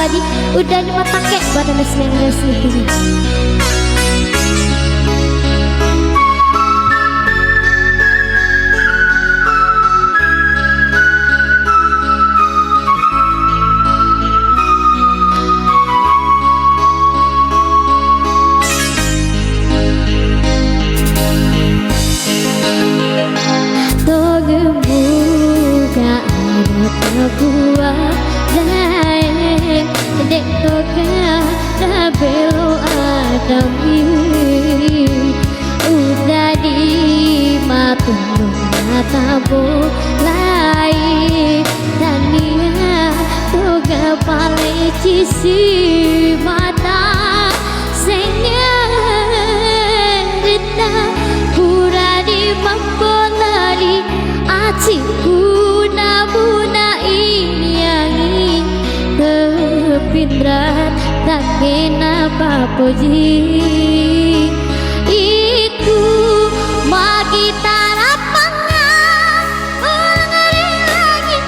lagi udah mata kek pada les ini. Buah daeng dek toga da belo adami udah di matung mata bolai tania toga pale cisi mata senya rita pura di mambolari aci guna Pindrat tak kena papoji iku magi tarapangan ngeri lagi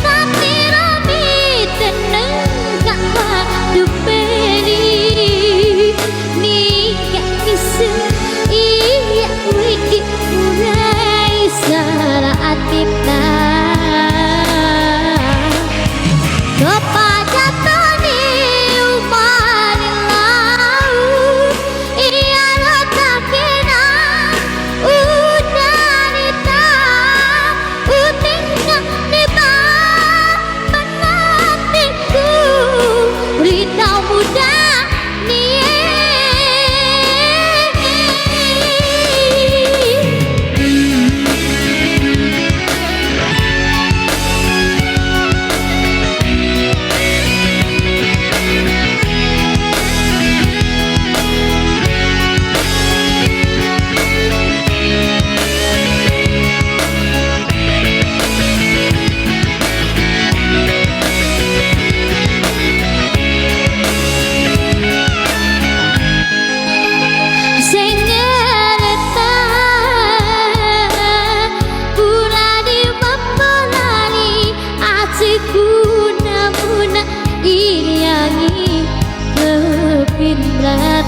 tapi rami tenang gak padu peri nih gak bisa iya widi mulai sara atita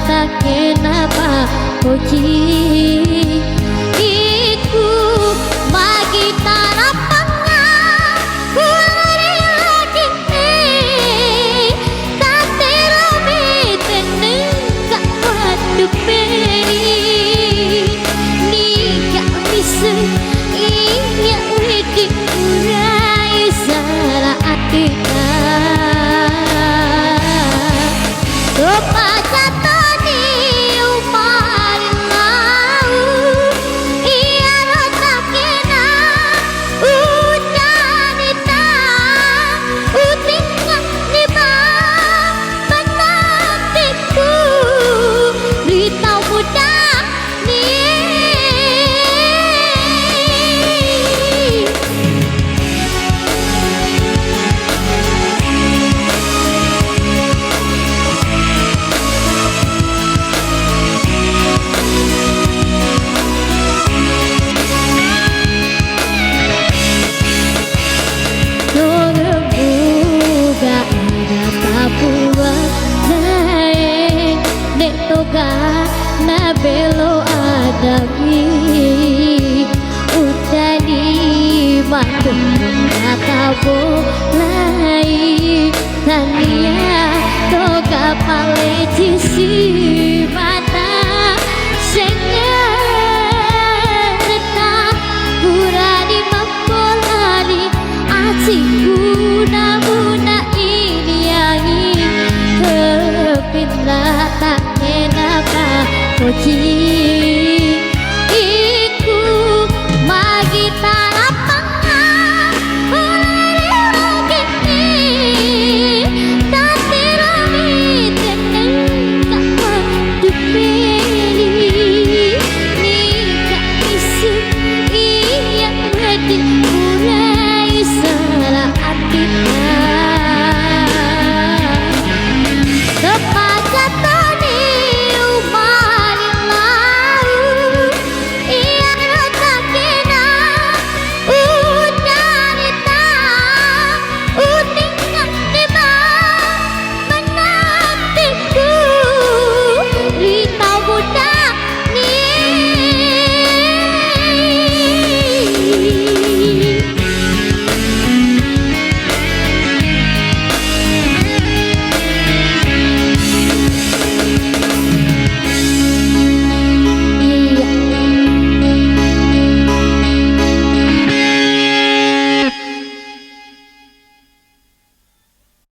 tak kenapa puji iku bagi tarapangan ngeri lagi tapi rame tenang gak padu peri nih gak bisa iya widi urai sara atika na belo adami udah di matung mata bolai tania toga pale cisi mata senya reta pura di mambolari aci guna ini yangi kepindah tak kenapa puji